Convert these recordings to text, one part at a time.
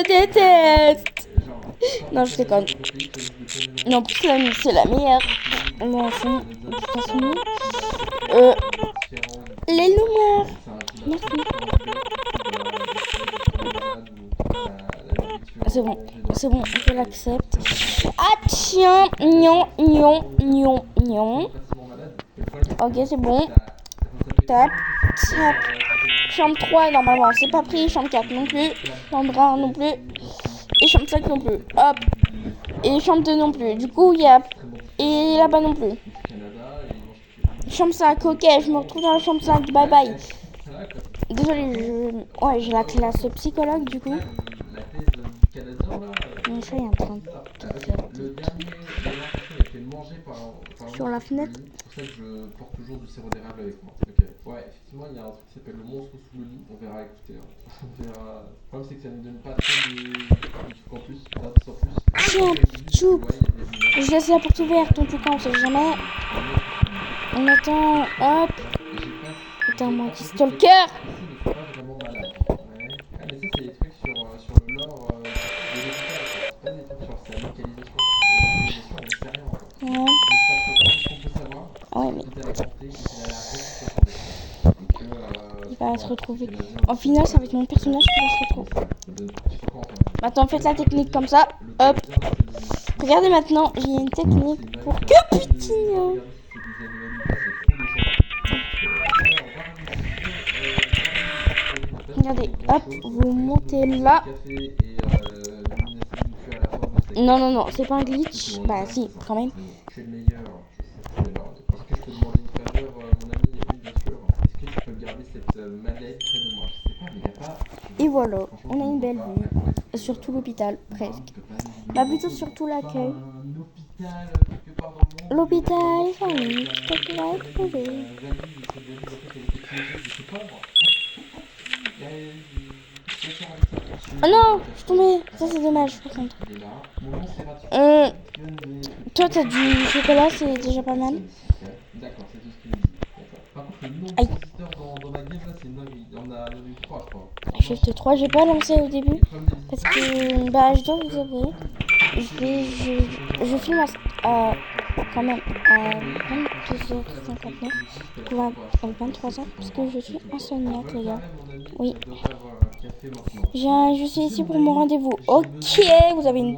te déteste. Non, je déconne. Non, plus c'est la meilleure. Non, de toute façon. Les lumières. Merci. C'est bon, je l'accepte. Ah tiens, gnon, gnon, gnon, gnon. Ok, c'est bon. Tap, tap. Chambre 3, normalement, c'est pas pris. Chambre 4 non plus. Chambre 1 non plus. Et chambre 5 non plus. Hop. Et chambre 2 non plus. Du coup, il y a... Et là-bas non plus. Chambre 5, ok, je me retrouve dans la chambre 5. Bye bye. Désolé, ouais, j'ai la classe psychologue du coup. Mon chat est en train de faire sur la fenêtre. C'est pour ça que je porte toujours du sirop d'érable avec moi. Ok. Ouais, effectivement, il y a un truc qui s'appelle le monstre sous le lit. On verra, écoutez. On verra. Le problème, c'est que ça ne donne pas trop de trucs en plus. D'indices en plus. Tiens, chou. Je laisse la porte ouverte, en tout cas, on sait jamais. On attend, hop. Putain, mon petit stalker. Pas vraiment malade. Ouais. Ah, mais ça, c'est des trucs sur le lore des hôpitaux. C'est pas des trucs sur sa localisation. La localisation, on sait rien encore. Ouais. Tout ce qu'on peut savoir, Ah ouais, c'est mais... qu'il a porté, qu'il a la réputation d'être. Il va se retrouver. En final, ça va être mon personnage qui va se retrouver. Maintenant, faites la technique comme ça. Hop. Regardez maintenant, j'ai une technique pour Caputinho. Regardez, hop, vous montez là. Non, non, non, c'est pas un glitch. Bah si, quand même. Tu es le meilleur. Est-ce que je peux demander une faveur, mon ami? Oui, bien sûr. Est-ce que tu peux garder cette mallette près de moi? Je sais pas, mais il n'y a pas. Et voilà, on a une belle vue. Surtout l'hôpital, presque. Bah plutôt surtout l'accueil. L'hôpital, famille, oh non, je suis tombée. Ça c'est dommage par contre. Toi t'as du chocolat, c'est déjà pas mal. D'accord, c'est tout ce qu'il me dit. Par contre, le nombre de visiteurs dans ma game là, c'est une dinguerie. Il y en a eu 3, je crois. Shift 3, j'ai pas lancé au début. Parce que, bah, je dois vous avouer. Je filme à quand même à 22h59. À 23h. Parce que je suis insomniaque, les gars. Oui. Je suis ici pour mon rendez-vous. Ok, vous avez des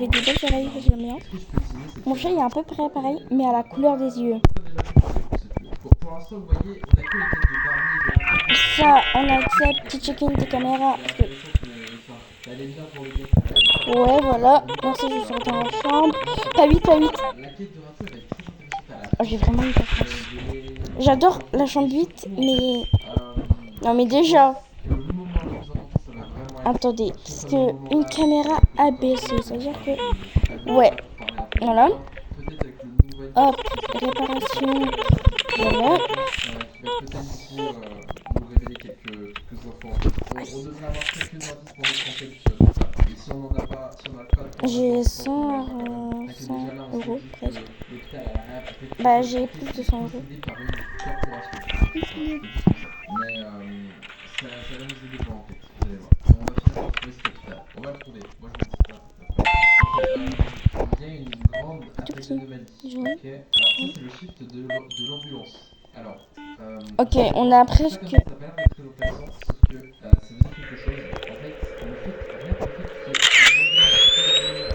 belles oreilles, j'aime bien. Mon chat il est à peu près pareil, mais à la couleur des yeux. Pour l'instant, vous voyez, on a que les têtes de Barney. Ça, on accepte de checker des caméras. Ouais, voilà. Merci, je suis dans la chambre. Pas 8, pas 8. Oh, j'ai vraiment une chance. J'adore la chambre 8, mais... Non, mais déjà... Attendez, parce que une caméra abaissée, ça veut dire que... Ouais, voilà. Hop, réparation. Voilà. J'ai 100 euros presque. Bah j'ai plus de 100 euros. Mais ça va nous aider pour l'enquête. Vous allez voir. On va finir par trouver cet hôpital. On va le trouver. Moi je vous dis ça. Il y a une grande anomalie. Ok. Alors ça c'est le shift de l'ambulance. Alors. Ok, on a presque. Ça n'a pas l'air d'être très intéressant, sauf que ça veut dire quelque chose. En fait, rien que le fait que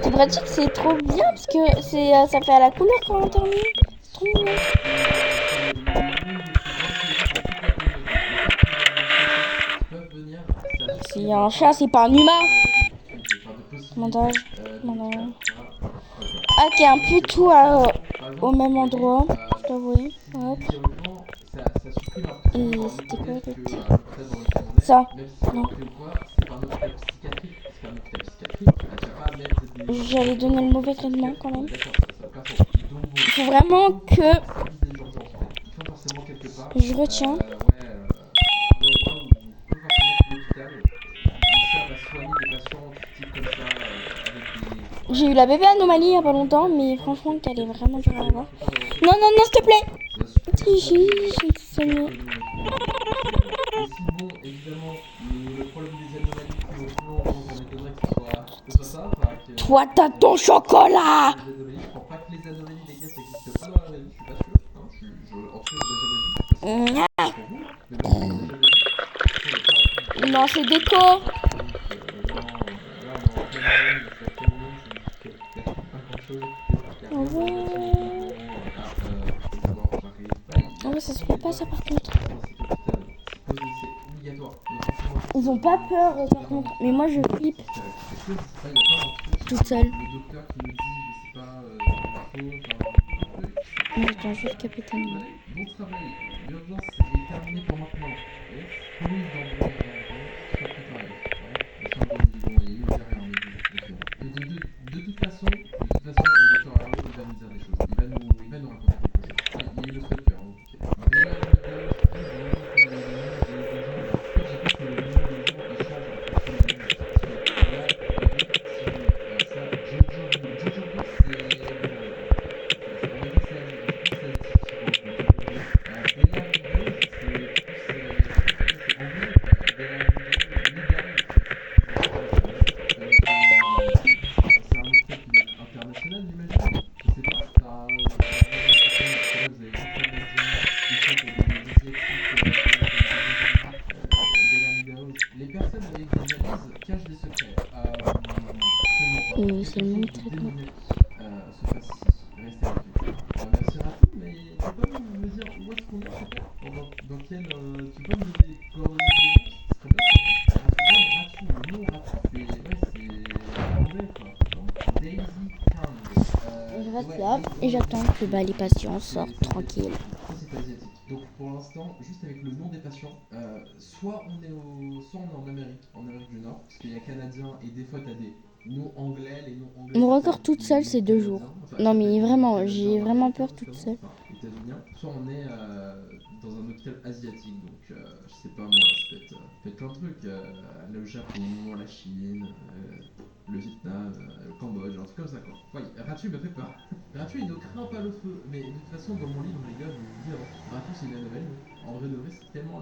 C'est pratique, c'est trop bien parce que ça fait à la couleur quand on termine. C'est trop mignon. C'est un chat, c'est pas un humain. Montage. Ah, qui est un peu tout au même endroit. Je dois avouer. Hop. Et c'était quoi d'autre? Ça. Non. J'allais donner le mauvais traitement quand même. Il faut vraiment que je retiens. J'ai eu la bébé anomalie il y a pas longtemps, mais franchement qu'elle est vraiment dure à avoir. Non, non, non, s'il te plaît. J'ai sonné. Toi, t'as ton chocolat. Les anomalies, je crois pas que les anomalies, les gars, ça existe pas dans la vraie vie, je suis pas sûr. Hein, en tout cas, je l'ai jamais vu. Mouah. Pour vous, mais bon, je l'ai jamais vu. Après, il y a pas Non, c'est déco. non, là, on est en pleine Halloween, c'est la pleine Halloween, ça veut dire qu'il y a pas grand-chose. Il y a rien dans le bâtiment dedans. C'est d'abord, j'arrive. Ah ouais, ça se fait pas ça par contre. C'est obligatoire. Ils ont pas peur par contre. Mais moi je flippe toute seule. Le docteur qui me dit, je sais pas, info, Mais attends, juste capitaine. bon travail, l'urgence est terminée pour maintenant. Police d'André, soit préparé. Ouais, il y a rien, de toute façon, le docteur Arnaud, il va nous dire des choses. Il va nous raconter quelque chose. Il est le seul cœur, en tout cas. Les personnes avec des analyses cachent des secrets. C'est le même traitement. Se passe ici. Restez avec nous. Merci à tous, mais tu peux pas me dire où est-ce qu'on est, dans quel. Tu peux me donner des coordonnées de ce serait bien. Ratu, le nom Ratu, c'est anglais quoi. Donc, Daisy Town. Je reste là et j'attends que les patients sortent tranquille. C'est asiatique. Donc pour l'instant, juste avec le nom des patients, soit on est en Amérique du Nord, parce qu'il y a Canadiens et des fois t'as des noms anglais, les noms anglais. Mon record toute seule c'est 2 jours. Non mais vraiment, j'ai vraiment peur toute seule. États-Unis, soit on est dans un hôpital asiatique, donc je sais pas moi, ça peut être plein de trucs, le Japon, la Chine, le Vietnam, le Cambodge, un truc comme ça quoi. Ouais, Ratu me fait peur. Ratu il ne craint pas le feu, mais de toute façon dans mon livre les gars, je vous le dis avant, Ratu c'est une anomalie. En vrai de vrai c'est tellement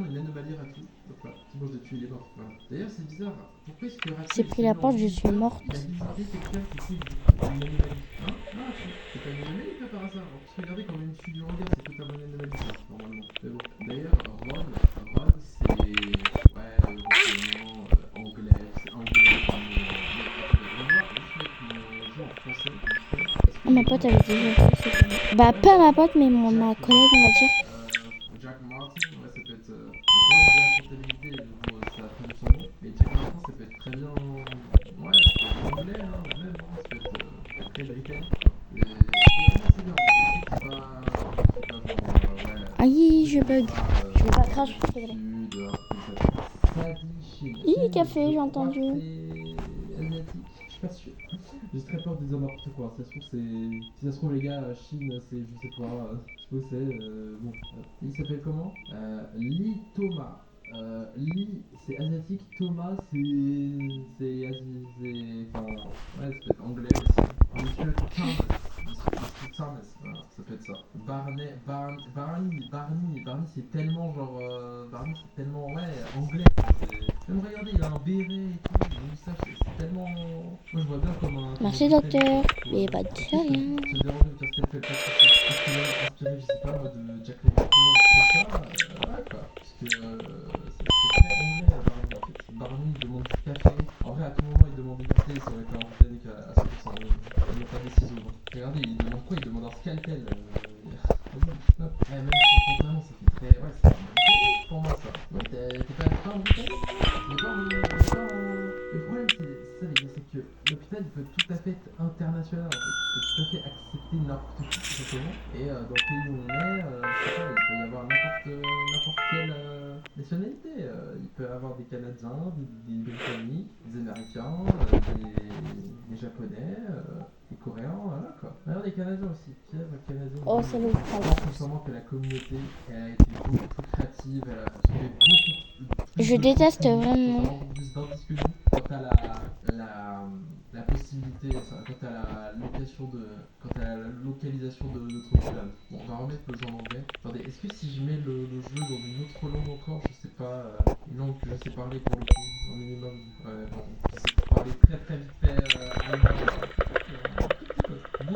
une anomalie Ratu. Donc voilà, si moi je dois tuer les morts. Voilà. D'ailleurs c'est bizarre, pourquoi est-ce que Ratu... J'ai pris la porte, je suis morte. Il a visité quelqu'un qui fait une anomalie. Hein? Ah, c'est pas une anomalie pas par hasard. Parce que regardez quand même une suite du regard, c'est totalement une anomalie ça, normalement. Mais bon. D'ailleurs, Ron c'est... Ouais, européen, anglais, c'est anglais comme... Oh, ma pote avait déjà fait ça. Bah pas ma pote mais ma collègue on va dire. Jack Martin, ouais, ça peut être Ron de la comptabilité, ça a fait son nom. Mais Jack Martin, ça peut être très bien... Ouais, ça peut être anglais, hein, même, hein, ça peut être très britannique. Et c'est bien, c'est pas genre... Aïe, je bug. Je vais pas cracher, c'est vrai. Hi, café, j'ai entendu. Asiatique, je suis pas sûr. J'ai très peur de dire n'importe quoi. Ça se trouve, si ça se trouve, les gars, Chine, c'est je sais pas, je sais pas où c'est. Bon, il s'appelle comment Lee Thomas. Lee, c'est asiatique. Thomas, c'est enfin, ouais, ça peut être anglais aussi. Monsieur Thomas, voilà, ça peut être ça. Barney, c'est tellement genre, Barney, c'est tellement, ouais, anglais. Même regardez, il a un béret et tout, une moustache, c'est tellement... Moi je vois bien comme un... Merci docteur, mais pas de rien. Ça me dérange de dire ce qu'elle fait, parce que inspiré, je sais pas, moi, de Jack Lemaitre, tout ça, ouais quoi. Parce que c'est très anglais, Barney, en fait. Barney, il demande du café. En vrai, à tout moment, il demande du café, ça aurait été un Britannique à 100%. Il n'y a pas des ciseaux. Regardez, il demande quoi? Il demande un scalpel. Vas-y, même son pantalon, ça fait très... Ouais, c'est britannique pour moi, ça. Donc t'es pas un britannique? Le problème, c'est ça, les gars, c'est que l'hôpital peut tout à fait être international, en fait. Il peut tout à fait accepter n'importe qui, tout simplement. Et dans le pays où on est, je sais pas, il peut y avoir n'importe quelle nationalité. Il peut y avoir des Canadiens, des Britanniques, des Américains, des Japonais, des Coréens, voilà quoi. D'ailleurs, des Canadiens aussi. Kiev, Canadiens. Oh, c'est le Je pense sincèrement que la communauté, elle a été beaucoup plus créative, elle a trouvé beaucoup plus... Je déteste vraiment. Plus d'indices que nous. Quand t'as la possibilité quant à la location de, quant à la localisation de notre club. Bon, on va remettre le jeu en anglais. Attendez, est-ce que si je mets le jeu dans une autre langue encore, je sais pas, une langue que je sais parler pour le coup, un minimum, bon, je sais parler très très vite fait allemand.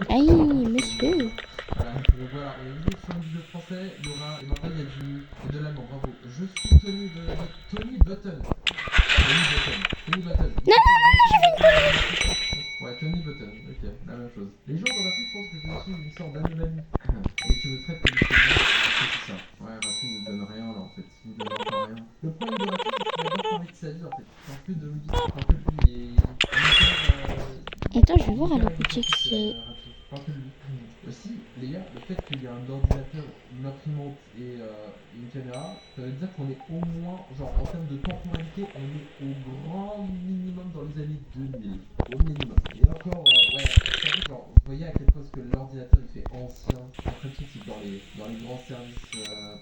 Aïe, monsieur. Voilà, donc voilà, on est sur une de français, il y aura, et maintenant il y a de l'allemand, bravo. Je suis Tony Tony Button. Tony Button. Non, Ouais, Tony Button, ok, la même chose. Les gens dans la rue pensent que je suis une sorte d'anomalie. Et tu me traites comme une seigneur, c'est ça. Ouais, Raffi ne donne rien là en fait, il ne donne encore rien. Le problème de Raffi, c'est qu'il a pas envie de sa vie en fait. Il parle que de lui, il parle que de lui et attends, je vais voir à la boutique si... parle que de lui. Aussi, les gars, le fait qu'il y ait un ordinateur, une imprimante et une caméra, ça veut dire qu'on est au moins, genre en termes de temporalité, on est au grand minimum dans les années 2000. Au minimum. Et encore, ouais, genre, vous voyez à quel point que l'ordinateur il fait ancien. J'ai l'impression que dans les grands services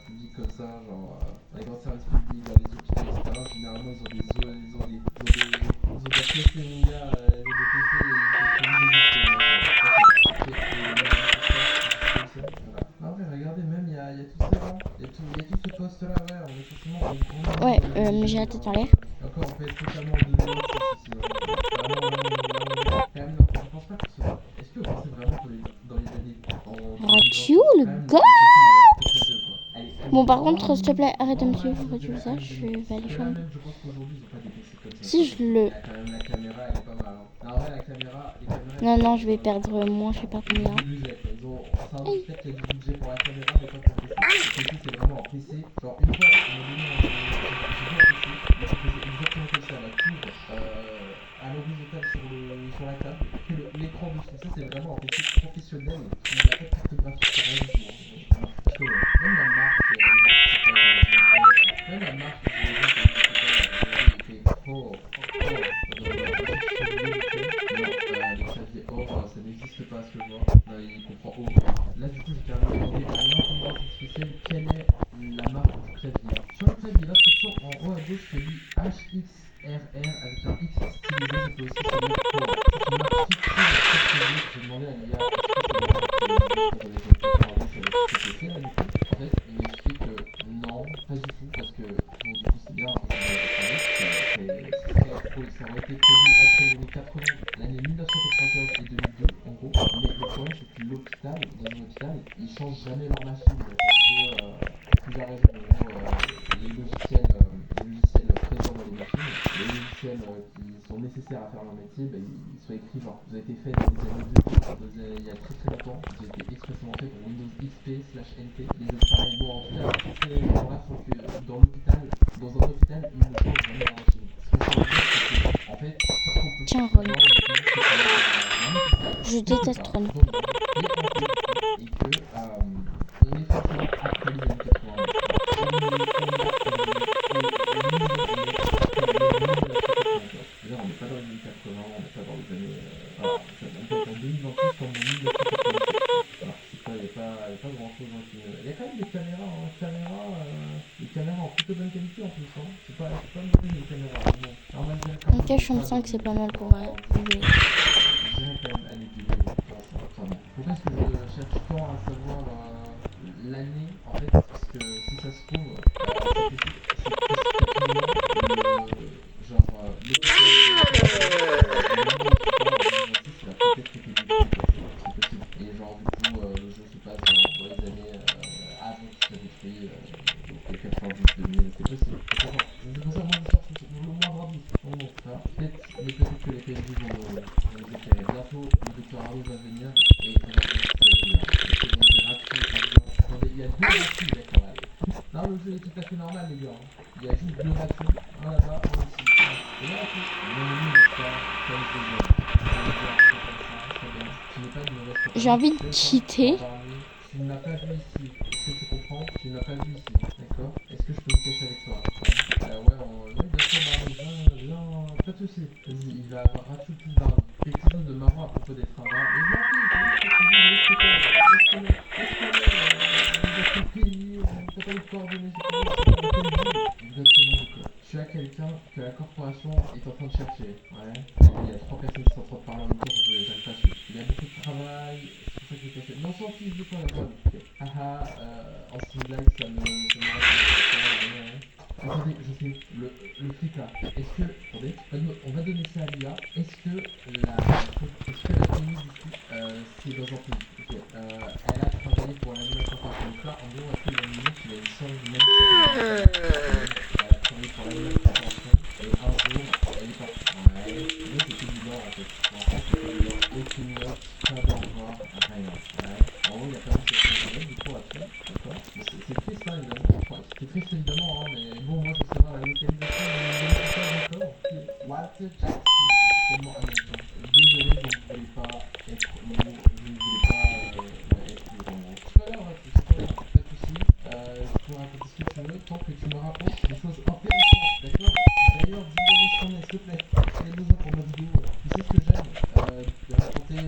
publics comme ça, genre dans les grands services publics, dans les hôpitaux, etc., généralement ils ont des PC, mon gars, ils ont des PC et ils voilà. Ah ouais, regardez, même il y a tous ces rangs, il y a tout ce poste là, ouais, on est forcément au grand Ouais, minimum mais j'ai la tête en l'air. Encore, on peut être totalement en 2006 ici. Quand même, non, je pense pas que ce soit. Est-ce que vous pensez vraiment que dans les années. Ratiu, le gars. Bon, par contre, s'il te plaît, arrête de me suivre, tu ça, je vais aller changer. Je pense qu'aujourd'hui, ils ont pas des PC comme ça. Si je le... Quand même, la caméra, elle est pas mal. Non, ouais, la caméra. Non, non, je vais perdre moins, je sais pas combien. Ils ont. Ça indique peut-être qu'il y a du budget pour la caméra, mais pas pour le PC. Le PC, c'est vraiment un PC. Genre, une fois, on m'a donné un. J'ai vu un PC, mais c'est exactement comme ça, la tour à l'horizontale sur la table, et l'écran dessus. Ça, c'est vraiment un PC professionnel. Il n'y a pas de carte graphique, c'est rien du tout. Parce que même la marque, il était fort. Le clavier or, ça n'existe pas à ce que je vois. Non, il comprend O. Là, du coup, j'ai carrément demandé à l'intelligence artificielle quelle est la marque du clavier. Sur le clavier, l'instruction en haut à gauche se lit HXRR avec un X stylisé, ça peut aussi se lire pour. C'est une marque fictive. J'ai demandé à l'IA est-ce que c'est la marque en fait, il m'explique que non, pas du tout, parce que bon, du coup, c'est bien, ça aurait été produit entre les années 80, l'année 1995 et 2002, en gros. Mais le problème, c'est que l'hôpital, dans un hôpital, ils changent jamais leur machine, parce que, pour plusieurs raisons. Les logiciels présents dans les machines, les logiciels qui sont nécessaires à faire leur métier, ils sont écrits genre, vous avez été fait dans les années 2000, il y a très très longtemps, ils ont été expressément faits pour Windows XP/NT, les appareils, bon, en tout cas, tous ces gens-là font que dans un hôpital, ils ne changent jamais leur machine. Ce que ça veut dire, c'est que, en fait, tout ce qu'on peut Tiens, faire Ron. dans l'hôpital, Je déteste Ron. et que on est forcément après les années 80. Là, on n'est pas dans les années 80, on n'est pas dans les années. Voilà, on peut être en 2026 comme en 1987. Alors, il n'y a pas grand chose qui. Il y a quand même des caméras, des caméras en plutôt bonne qualité en plus. Hein. C'est pas mauvais les caméras. Bon, alors, on va dire, Ok, je me sens que c'est pas mal pour jouer. je dirais quand même année 2000. Pourquoi est-ce que je cherche tant à savoir l'année en fait? Parce que si ça se trouve, et genre du coup le jeu se passe dans les années avant qu'il soit détruit, donc les 90-2000, c'est possible. C'est pour ça que moi je cherche le moindre indice. Bon, voilà. Peut-être que les PNJ vont nous éclairer. Bientôt le docteur Arlo va venir et on va voir ce qu'il va venir. Il y a deux ratus d'accord, allez. Non, le jeu est tout à fait normal les gars. Il y a juste deux ratus, un là-bas, un ici. Et là, J'ai envie de cheater. tu ne l'as pas vu ici. Est-ce que tu comprends? Tu ne l'as pas vu ici. D'accord? Est-ce que je peux me cacher avec toi? Oui, bien sûr, viens, pas de soucis. Vas-y, il va avoir Rachel plus Barney. Quelque chose de marrant à propos des travaux. Mais bien sûr, est-ce que votre pays, t'as pas les coordonnées, exactement, tu as quelqu'un que la corporation est en train de chercher. Ouais. Il y a 3 personnes qui sont en train de parler en même temps, j'arrive pas à suivre. Il y a beaucoup de travail, c'est pour ça que j'ai pas fait. Non, sans fiche de quoi la bonne. Ok. Haha, en style blague, ça me rappelle. Attendez, je sais, le flic là, est-ce que, attendez, on va donner ça à l'IA, est-ce que la tenue du flic, c'est dans un pays, ok, elle a travaillé pour l'animation corporation, donc là, en gros, est-ce qu'il y a une minute, il a une change même si elle a travaillé pour l'animation corporation, et un jour, elle est partie, ouais, mais c'était du bord en fait, c'était du bord, aucune note, pas d'au revoir, rien, ouais, en gros, il y a quand même quelque chose à du coup, à faire, d'accord, mais c'est triste, hein, évidemment, enfin, c'est triste évidemment, hein, mais bon, moi, je veux savoir la localisation de encore, what the jack, tellement américain. Désolé, je ne voulais pas être lourd, je ne voulais pas être lourd en gros. C'est pas grave, c'est pas grave, pas de soucis. Tu peux raconter ce que tu veux tant que tu me rapportes des choses intéressantes, d'accord. D'ailleurs, dis-moi où je t'en ai, s'il te plaît. J'ai besoin pour ma vidéo. Tu sais ce que j'aime de raconter, me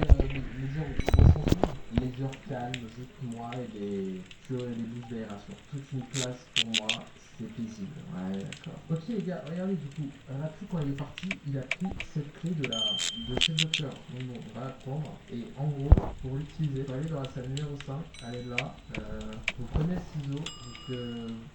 dire où est-ce qu'on se trouve. Les heures calmes, juste moi et les bouches d'aération. Toute une place pour moi, c'est paisible. Ouais, d'accord. Ok les gars, regardez du coup, Ratsu quand il est parti, il a pris cette clé de chez le docteur. Donc bon, on va la prendre. Et en gros, pour l'utiliser, vous aller dans la salle numéro 5, allez là, vous prenez le ciseau, vous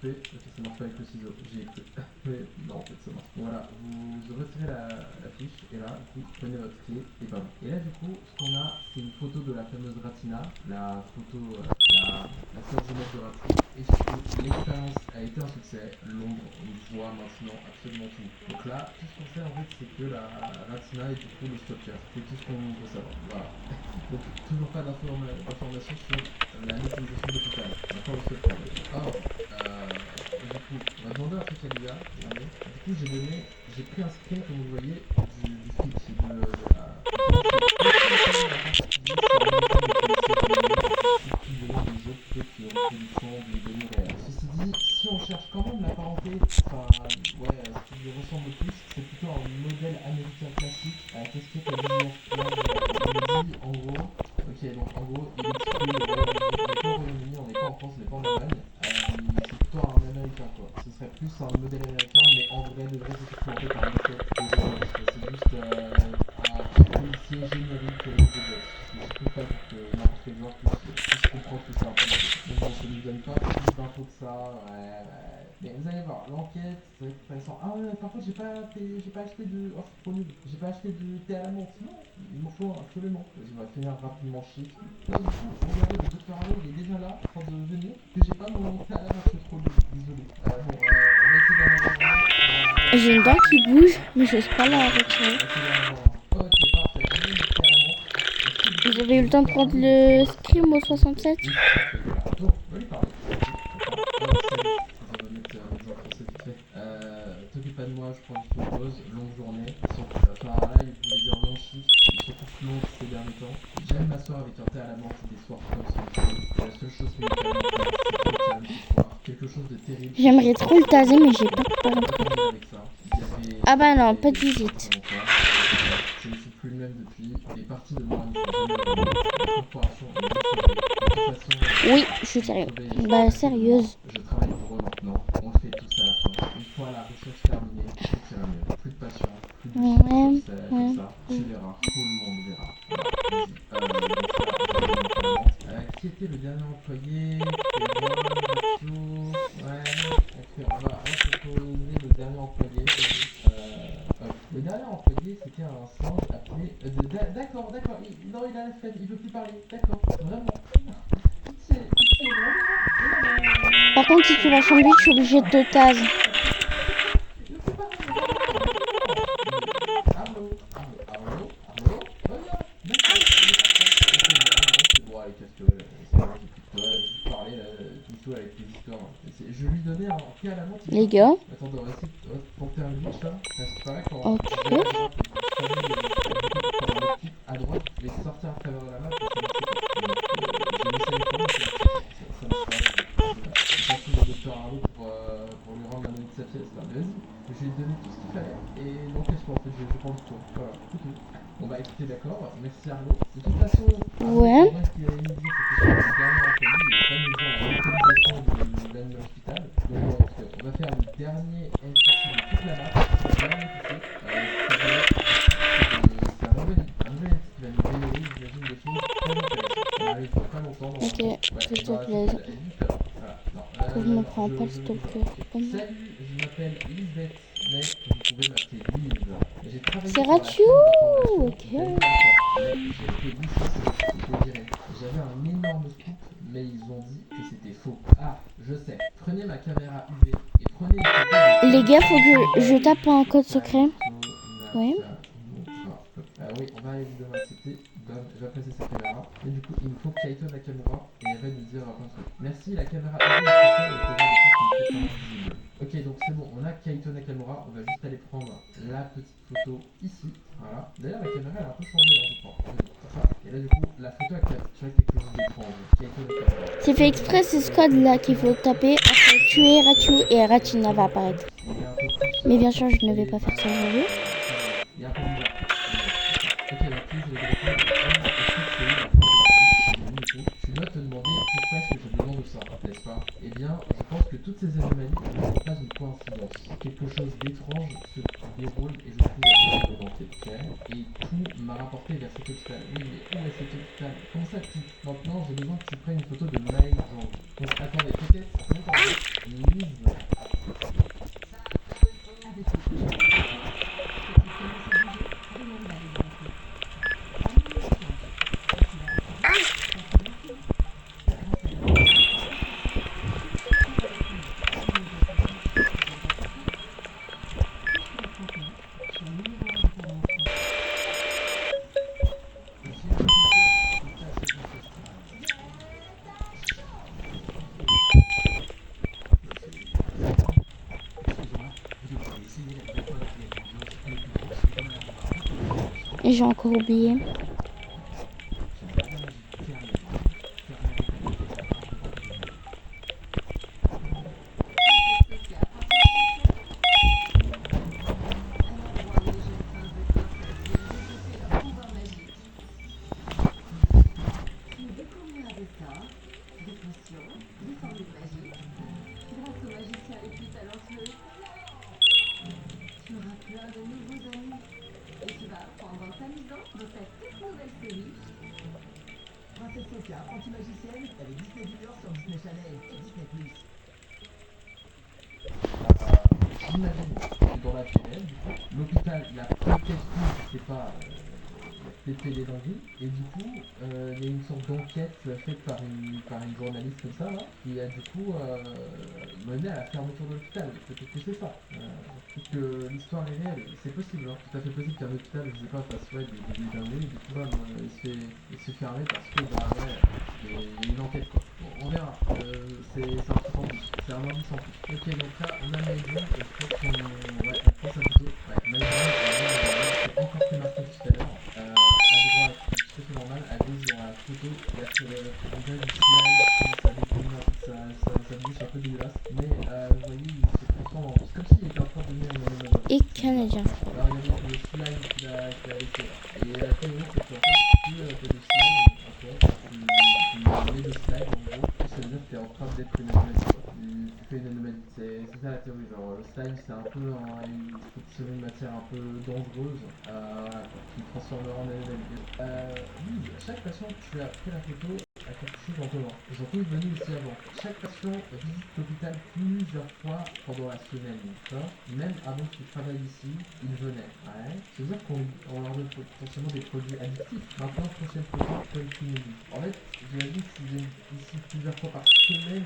pouvez, ok ça marche pas avec le ciseau, j'ai cru. Mais non en fait ça marche. Voilà, vous retirez la fiche et là, du coup, prenez votre clé et bam. Et là du coup, ce qu'on a, c'est une photo de la fameuse Ratina, la photo, la sœur jumelle de Ratsu. Et surtout, l'expérience a été un succès. Londres, on voit maintenant absolument tout. Donc là, tout ce qu'on sait en fait, c'est que la Ratina est du coup le stalker. C'est tout ce qu'on veut savoir. Voilà. Donc toujours pas d'informations sur la localisation de l'hôpital. D'accord, le stalker. Or, du coup, on va demander un truc à l'IA. Du coup, j'ai pris un screen, comme vous voyez, du flic, de Ceci dit, si on cherche quand même la parenté, enfin, ouais, ce qui lui ressemble le plus, c'est plutôt un modèle américain classique. Qu'est-ce qu'il y a il me dit, en gros, ok, donc en gros, il exclut le Royaume-Uni, on n'est pas au Royaume-Uni, on n'est pas en France, on n'est pas en Allemagne, c'est plutôt un américain, quoi. Ce serait plus un modèle américain, mais en vrai, de vrai, c'est surtout en fait un effet de générique. C'est juste un policier générique de box. C'est surtout fait pour que n'importe quel joueur puisse comprendre que c'est un policier. Donc bon, ça nous donne pas plus d'infos que ça, ouais. Mais vous allez voir, l'enquête, c'est intéressant. Ah ouais, par contre, j'ai pas acheté de... Oh, je suis trop nul. J'ai pas acheté de thé à la menthe. Non, il m'en faut absolument. Je vais finir rapidement chic. Là, du coup, regardez, le docteur Arlo, il est déjà là, en train de venir. Que j'ai pas mon thé à la menthe, je suis trop nul. Désolé. Bon, on va essayer d'en avoir un. J'ai une dent qui bouge, mais j'ose pas la retirer. Ok, parfait. Vous avez eu le temps de prendre le Scream au 67? Donc, on va lui parler. Je vais mettre un exemple français vite fait. T'occupe pas de moi, je prends une pause, longue journée. Enfin là, il voulait dire long shift, ils sont plus longs ces derniers temps. J'aime m'asseoir avec un thé à la menthe des soirs comme celui-ci. La seule chose qui me permet de faire, c'est trop calme ce soir. Quelque chose de terrible. J'aimerais trop le taser, mais j'ai pas de parole. Avec ça. Ah bah non, pas de visite. Je ne suis plus le même depuis. Des parties de moi ne sont jamais revenues. La corporation est décédée. De toute façon, Oui, je suis sérieux. Bah sérieuse. je travaille pour eux maintenant. On fait tout ça à la fin. Une fois la recherche terminée, tout ira mieux. Plus de passion, plus de chiffres, comme ça. Tu verras, tout le monde verra. Voilà, vas-y. Donc là, qui était le dernier employé? Ouais, on va proposer le dernier employé. Le dernier employé, c'était un singe appelé... D'accord, non, il a la flemme, il veut plus parler. D'accord, vraiment. C'est vraiment... Par contre, si tu vas changer, je suis obligée de te taser. Je lui donnais un pied à la menthe. Les gars. Attends, on va essayer pour faire une louche là. C'est pareil quand Ok. à droite et sortir à travers la map. Ça marche pas. Le docteur Arlo pour lui rendre la monnaie de sa pièce. Vas-y, je lui ai donné tout ce qu'il fallait et donc qu'est-ce qu'on fait, je prends le tour. Voilà, c'est tout. Bon bah écoutez, d'accord, merci Arlo. De toute façon, ouais. Ce qu'il avait dit, c'était que le dernier employé, il n'a pas mis en localisation de l'hôpital. Donc on va faire le dernier NPC de toute la map. Le dernier NPC, c'est un nouvel NPC qui va nous révéler, j'imagine, des choses très intéressantes. On arrive dans pas longtemps. Ok, s'il te plaît. Que je me prends pas le stalker. Salut, je m'appelle Lisbeth, mais vous pouvez m'appeler Lise. J'ai travaillé C'est sur la Rachou, chaîne ok. J'avais un énorme scoop, mais ils ont dit que c'était faux. Ah, je sais. Prenez ma caméra UV et prenez une photo de... Les gars, faut que je tape un code secret. Ouais. Oui, on va évidemment accepter. Je vais placer sa caméra. Et du coup, il nous faut Kaito Nakamura et elle va nous dire plein de trucs. Merci, la caméra UV est spéciale et peut voir des trucs qui ne sont pas visibles. Ok, donc c'est bon, on a Kaito Nakamura. On va juste aller prendre la petite photo ici. Voilà. D'ailleurs, la caméra elle a un peu changé, hein, je crois. Ça. Et là, du coup, la photo a capturé quelque chose d'étrange. Kaito Nakamura. C'est fait exprès, c'est ce code là qu'il faut taper après tuer Rachou et Rachina va apparaître. Mais bien sûr, je ne vais pas faire ça aujourd'hui. Il y a un peu bizarre. Ok, la prise de tu dois te demander pourquoi est-ce que j'ai besoin de ça, n'est-ce pas? Eh bien, je pense que toutes ces anomalies ne sont pas une coïncidence. Quelque chose d'étrange se déroule et je trouve la volonté de faire. Et tout m'a rapporté vers cet hôpital. Oui, mais où est cet hôpital? Comment ça tout? Maintenant, j'ai besoin que tu prennes une photo de Maël Jean. Donc attendez, peut-être, Lise. Et j'ai encore oublié. J'imagine que dans la PNL, du coup, l'hôpital, il a peut-être eu, je sais pas, pété les dingueries, et du coup, il y a une sorte d'enquête faite par une journaliste comme ça, là, qui a du coup mené à la fermeture de l'hôpital. Peut-être que c'est ça. Peut-être que l'histoire est réelle, c'est possible, hein. Tout à fait possible qu'un hôpital, je sais pas, fasse des dingueries, et du coup, il se fait fermer parce que, bah ouais, il y a une enquête, quoi. Bon, on verra. C'est un truc en plus. C'est un indice en plus. Ok, donc là, on a Maïdon, et je pense qu'on on prend sa photo. Ouais, Maïdon, c'est encore plus marqué tout à l'heure. À droite, tout à fait normal. À gauche, dans la photo, il y a on dirait du slime, ça découle, ça bouge un peu dégueulasse. Mais vous voyez, il se transforme en... C'est comme s'il était en train de devenir une anomalie. Et canadien. Alors, regardez le slime qu'il a laissé là. Et la théorie, c'est qu'en fait, plus un peu de slime, ok, tu mets de slime, en gros, plus ça veut dire que tu es en train d'être une anomalie, quoi. Tu fais une anomalie. C'est ça la théorie. Genre, le slime, c'est un peu une matière un peu dangereuse, voilà, quoi, qui transformera en anomalie. Oui, chaque patient que tu as pris la photo a quelque chose en commun. Ils ont tous venu ici avant. Chaque patient visite l'hôpital plusieurs fois pendant la semaine. D'accord. Même avant qu'ils travaillent ici, ils venaient. Ouais. C'est-à-dire qu'on leur donne potentiellement des produits addictifs. Maintenant, prochaine photo, comme tu nous dis. En fait, j'imagine que s'ils viennent ici plusieurs fois par semaine,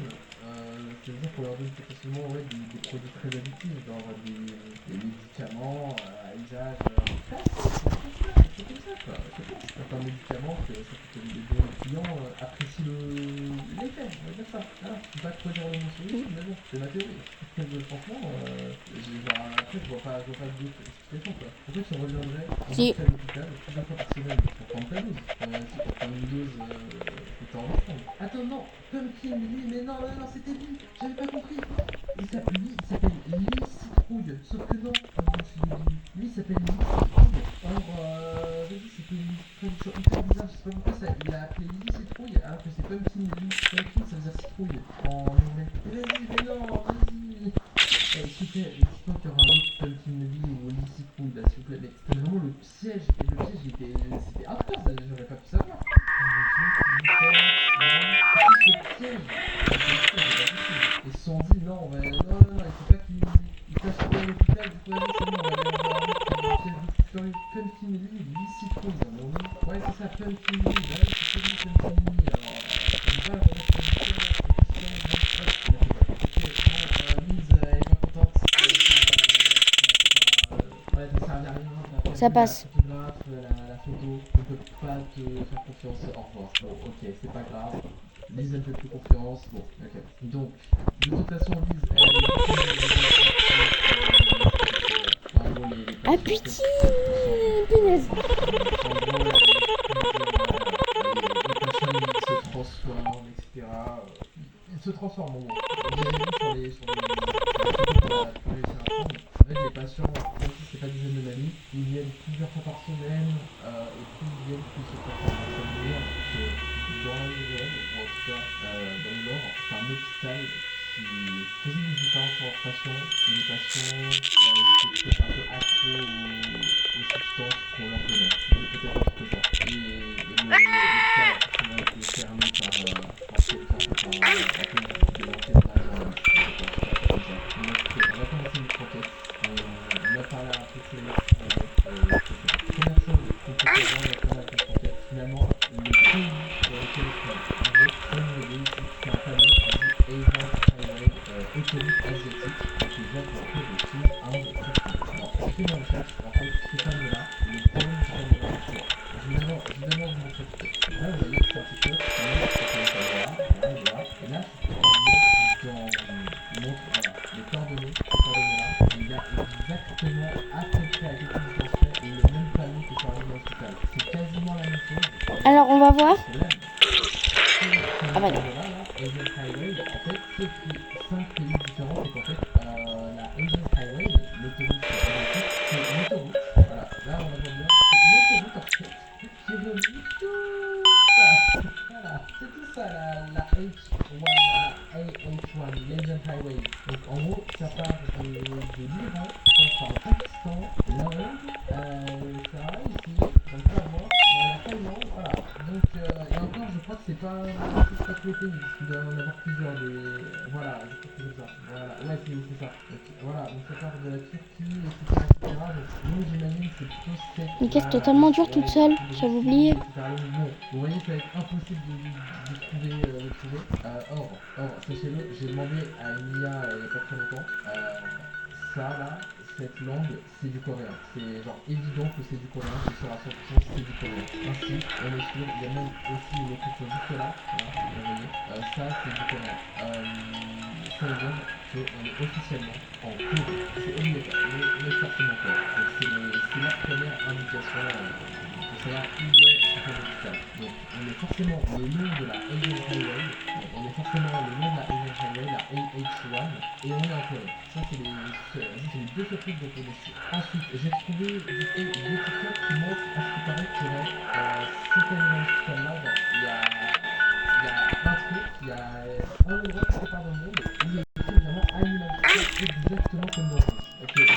c'est-à-dire qu'on leur donne potentiellement des produits très addictifs, genre des médicaments à usage. C'est comme ça, quoi. Je pense. Certains médicaments que les clients apprécient l'effet, on va dire ça. Voilà. Je ne peux pas trop dire le mot solution, mais bon, c'est ma théorie. Franchement, après, je vois pas d'autres explications, quoi. Pourquoi tu reviendrais à l'hôpital plusieurs fois par semaine pour prendre ta dose? Si pour prendre une dose que t'as envie de prendre. Attends, non, Pumpkin, lui, mais non, c'était lui, j'avais pas compris. Il s'appelle Lee Citrouille, sauf que non, je suis débile. Lui, il s'appelle Lee Citrouille. Or, vas-y, c'était une traduction hyper bizarre, je sais pas pourquoi ça, il a appelé Lee Citrouille alors que c'est Pumpkin Lee. Pumpkin, ça veut dire citrouille en anglais. Vas-y, mais non, vas-y. sais, dis-toi qu'il y aura un autre Pumpkin Lily ou Lily Citrouille là, s'il vous plaît. Mais c'était vraiment le piège. Et le piège, c'était hardcore, j'aurais pas pu savoir. Oh mon dieu, Nicole, non, c'est ce piège. C'est pas possible. Et Sandy, non, on va. Non, non, non, il faut pas qu'il fasse quoi à l'hôpital. Du coup, allez, c'est bon, on va aller voir un autre piège sur les Pumpkin Lily, Lily Citrouille. Ouais, c'est ça, Pumpkin Lily. Ouais, c'est celui Pumpkin Lily. Alors, on va remettre une question. Lise, elle est pas contente. Ouais, ça sert à rien. Ça passe. La photographe, la photo, on peut pas te faire confiance. Au revoir. Bon, ok, c'est pas grave. Lise, elle me fait plus confiance. Bon, ok. Donc, de toute façon, Lise, elle Ah pitié, punaise. en gros, les patients se transforment, etc. Ils se transforment en gros. Vous avez vu sur les photos qu'on a réussi à prendre. En fait, les patients, même si c'est pas des anomalies, ils viennent plusieurs fois par semaine et plus ils viennent, plus ils se transforment. Ça veut dire que dans la vie réelle, ou en tout cas dans le Nord, c'est un hôpital qui faisait des expériences sur leurs patients. Et les patients étaient peut-être un peu accros aux substances qu'on leur donnait. C'était peut-être un truc comme ça. Et l'hôpital a forcément été fermé par quelqu'un, par un peu de l'enquête là, comme ça. Donc, on a commencé notre enquête. On a parlé à un peu de première chose qu'on peut faire dans notre enquête, finalement, le pays dans lequel on est. En gros, comme vous voyez ici, c'est un panneau qui dit Asian Highway, autoroute asiatique. Donc, les gens qui ont fait des films Inde, Turquie. Alors, on fait une recherche, en fait, ce panneau-là, le problème du panneau-là, c'est quoi? Évidemment, je vous montre tout de suite. Là, vous voyez, c'est un petit peu, c'est le panneau-là, voilà, il est là. Et là, c'est dans, il montre, voilà, les coordonnées, ces coordonnées-là. Il y a exactement à peu près à quelques distances près le même panneau que sur la ligne hospitalière. C'est quasiment la même chose. Alors on va voir. Ah bah non. Asian Highway, en fait, ce qui est 5 pays différents, c'est qu'en fait, la Asian Highway, l'autoroute asiatique, c'est une autoroute. Voilà, là on va voir bien, c'est une autoroute en fait, qui relie tout ça. Voilà, c'est tout ça, la H1, la AH1, l'Asian Highway. Donc en gros, ça part de l'Iran, ça passe par le Pakistan, l'Inde, ça va ici, on peut avoir la Thaïlande, voilà. Donc, et encore, je crois que c'est pas tous les pays, parce qu'il doit y en avoir plusieurs des. Voilà, je crois que c'est ça. Voilà, ouais, c'est ça. Donc, voilà, donc ça part de la Turquie, etc. Donc, nous, j'imagine que c'est plutôt cette. Une quête totalement dure toute seule, j'avais oublié. Bon, vous voyez, ça va être impossible de trouver. Or, sachez-le, j'ai demandé à une IA il y a pas très longtemps. Ça là, cette langue, c'est du coréen. C'est genre évident que c'est du coréen, c'est sûr à 100% c'est du coréen. Ainsi, on est sûr, il y a même aussi une écriture juste là, voilà, vous voyez, ça c'est du coréen. Ça veut dire qu'on est officiellement en Corée. C'est obligatoire, on est forcément coréen. Donc c'est la première indication pour savoir où est ce hôpital. Donc on est forcément le nom de la Asian Highway, on est forcément le nom de la Asian Highway, la AH1, et on est en Corée. Ça c'est les deux seuls trucs dont on est sûr. Ensuite, j'ai trouvé du coup deux TikTok qui montrent à ce qui paraît qu'il y aurait cet hospital-là, il y a un truc, il y a un endroit quelque part dans le monde où il y a écrit vraiment Animal Hospital exactement comme dans le film. Ok, donc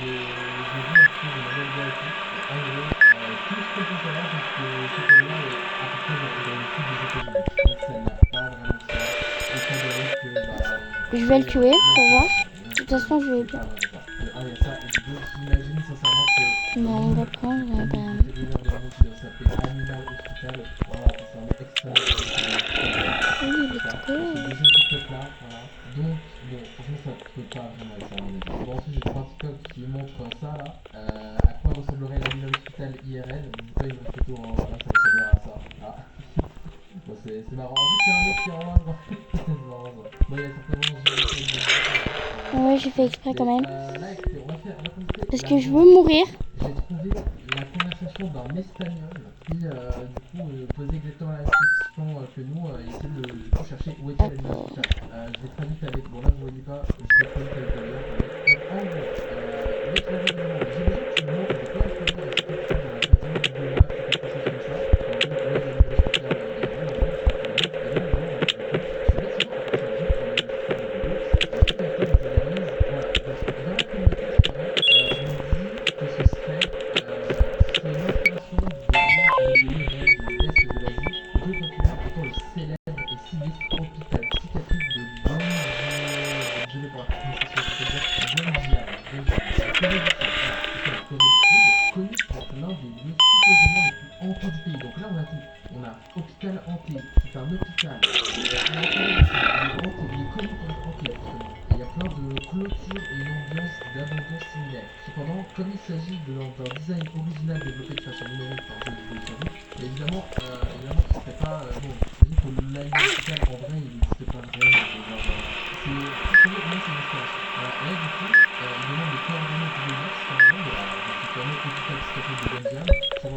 j'ai vu un petit peu de modèle vérifié. En gros, tout ce qu'on peut savoir, c'est que cet endroit est à peu près dans le sud des États-Unis. Donc ça n'a pas vraiment de sens. Étant donné que, Je vais le tuer pour voir. De toute façon, je vais bien. Ah, il y a ça, et du coup, j'imagine sincèrement que. Non, on va prendre. Le vétérinaire de la route, il doit s'appeler Animal Hospital. Voilà, c'est un extrêmement. Oui, il est Ça. cool. C'est deux jeunes TikTok là, voilà. Donc, bon, franchement, ça peut pas vraiment être ça, à mon avis. Bon, ensuite, j'ai trois TikTok qui montrent ça là. À quoi ressemblerait l'Animal Hospital IRL. Je vous fais une photo, hein, voilà, ça ressemblerait à ça. Ah. Bon, c'est marrant. En plus, c'est un mec qui est en main. C'est marrant ça. Bon, il y a certainement. Ouais, j'ai fait exprès quand même. Là, écoutez, on va commencer. Parce que je veux mourir. J'ai trouvé la conversation d'un espagnol qui, du coup, posait exactement la même question que nous, et essayait de du coup, chercher où était l'animal hospital. Je l'ai traduite avec. Bon, là, vous voyez pas, je l'ai traduite avec le lien. Donc, en gros, le troisième élément, j'ai besoin que tu me montres de quoi est-ce que vous avez fait dans la quatrième vidéo là, quelque chose comme ça. En gros, où est l'animal hospital IRL, en fait, et là, c'est pas si bon, parce que j'ai dit qu'on allait faire des vidéos, et tout à fait des analyses, voilà, parce que que ce serait l'inspiration de l'île de l'Est de l'Asie, peu populaire pourtant le célèbre et sinistre hôpital psychiatrique de je vais voir, c'est-à-dire Corée du Sud, voilà, Corée du Sud, connu pour être l'un des lieux supposément les plus hantés du pays. Donc là, on a tout. On a hôpital hanté, c'est un hôpital. Il est connu pour être hanté, justement. Et il y a plein de clôtures et une ambiance d'abandon similaire. Cependant, comme il s'agit d'un design original développé de façon numérique par jeu vidéo sur lui, évidemment, ce serait pas. Bon, je dis que l'hôpital en vrai, il n'existe pas vraiment. C'est une inspiration. Voilà, et là, du coup, il demande des coordonnées du Vénus, par exemple, du fameux hôpital psychiatrique de Benjamin, pour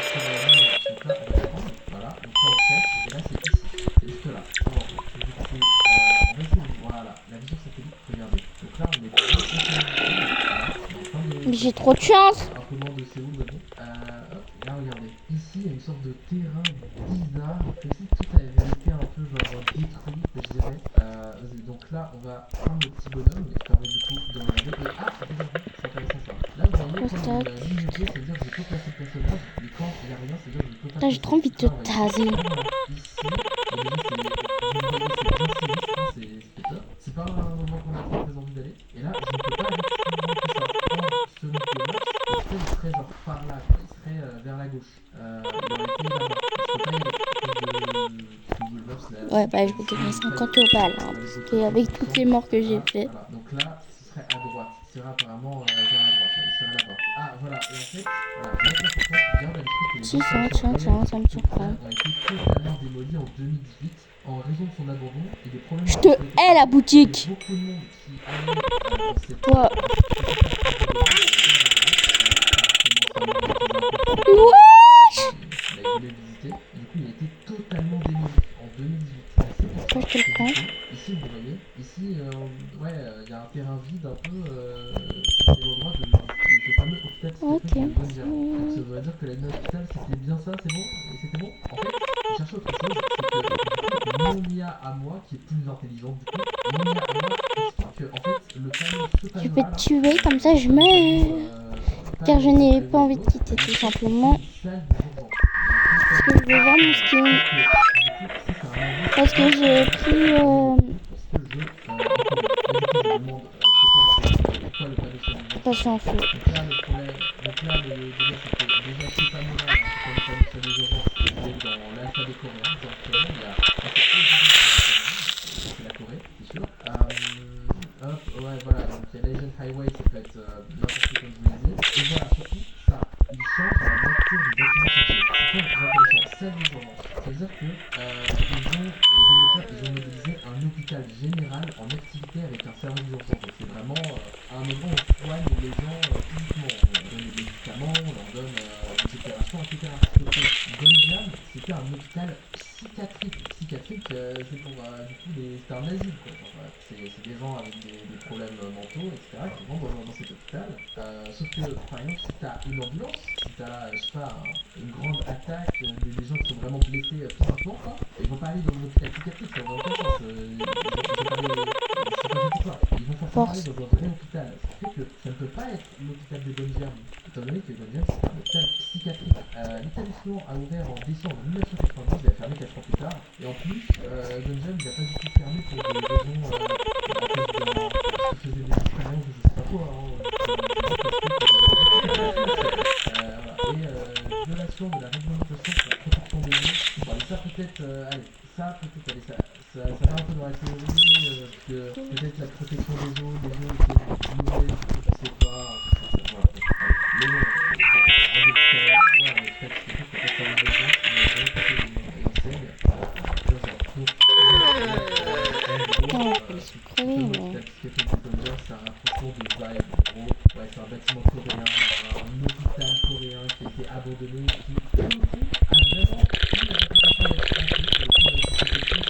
sur la ligne. Donc là, on va le prendre, voilà, donc là, on cherche, et là, c'est ici, c'est juste là. Alors, du coup, on va essayer de, voilà, la vision satellite, regardez. Donc là, on est bien Mais j'ai trop de chance. un peu loin de Séoul, mais bon. Là, regardez. Ici, il y a une sorte de terrain bizarre. Comme si tout avait été un peu genre détruit, je dirais. Donc là, on va prendre le petit bonhomme qui permet du coup de regarder. Et ah, regardez, c'est intéressant ça. Là, vous voyez, quand il y a une ligne bleue, c'est-à-dire que je peux placer le personnage. Et quand il n'y a rien, c'est-à-dire que je peux pas. Putain, j'ai trop envie de te taser. Ici, c'est peur. C'est pas un moment qu'on a très envie d'aller. Et là, je ne peux pas aller plus loin que ça. Or, selon le match, il serait genre par là, quoi. Il serait vers la gauche. Il aurait été là-bas. Je peux pas y aller. Google Maps, Ouais, bah je vais te donner 50 balles, hein, parce qu'avec toutes les morts que j'ai fait. Voilà, donc là, ce serait à droite. Il serait apparemment vers la droite. Il serait là-bas. Ah, voilà. Et en fait, voilà. Bien, on a discuté que Si, ça me surprend. a été totalement démoli en 2018 en raison de son abandon et des problèmes. Je te hais la boutique. Beaucoup de monde qui allait dans cette Toi. Il voulait visiter. Et du coup, il a été totalement démoli en 2018. Pourquoi je te le prends? Ici, vous voyez, ici, il y a un terrain vide un peu. C'est l'endroit de fameux hôpital psychiatrique de Gonja. Donc ça veut dire que la ligne hôpital, c'était bien ça, c'est bon? Et c'était bon? En fait, je cherchais autre chose. C'est que mon IA à moi, qui est plus intelligente du coup, mon IA à moi explique que, en fait, le panneau, ce Je panneau peux te tuer comme ça, je meurs. Car je n'ai pas envie de quitter tout simplement. Parce que je veux voir mon skin. Parce que j'ai pris Attention, feu. Donc là, le problème, donc là, le délire, c'est que déjà, ce panneau-là, c'est pas le panneau sur les oranges, il est dans l'alphabet coréen, directement, il y a, c'est la Corée, c'est sûr. Hop, ouais, voilà, donc il y a l'Asian Highway, ça peut être n'importe quoi comme je vous l'ai dit. Et voilà, surtout, ça, il change la nature du bâtiment entier. C'est quoi reconnaissant celle des urgences? C'est-à-dire que les développeurs, ils ont modélisé un hôpital général en activité avec un service d'urgence. Donc c'est vraiment un endroit où on soigne les gens physiquement. On leur donne des médicaments, on leur donne des opérations, etc. Donc Gonjiam, c'était un hôpital psychiatrique. Psychiatrique, c'est pour du coup c'est un asile quoi. Enfin, c'est des gens avec des problèmes mentaux, etc. qui vont dans cet hôpital. Sauf que par exemple, si tu as une ambulance, si tu as, je sais pas, une grande attaque, des gens qui sont vraiment blessés physiquement, quoi, ils vont pas aller dans un hôpital psychiatrique, ça n'a aucun sens. Ils vont forcément aller dans un vrai hôpital. Ce qui fait que ça ne peut pas être l'hôpital de Gonjiam, étant donné que Gonjiam c'est un hôpital psychiatrique. L'établissement a ouvert en décembre 1992, il a fermé 4 ans plus tard, et en plus, Gonjiam n'a pas du tout fermé pour des raisons faisait des expériences de je sais pas quoi, et violation de la réglementation sur la protection des eaux. Bon, allez, ça peut-être, ça va un peu dans la théorie, parce que peut-être la protection des eaux était mauvaise, je sais pas, voilà. Mais bon, c'est un rapprochement de vibe, en gros, ouais, c'est un bâtiment coréen, un hôpital coréen qui a été abandonné, qui, pour le coup, a vraiment eu la réputation d'être hanté, pour le coup, c'était plus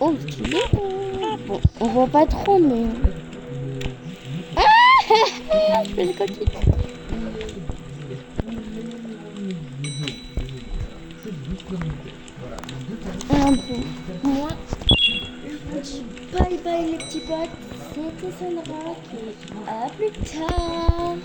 oh, bon, on voit pas trop, mais... Ah, je fais les coquilles. Un peu. Moi, je me dis Bye bye les petits potes, c'était Sandra et à plus tard.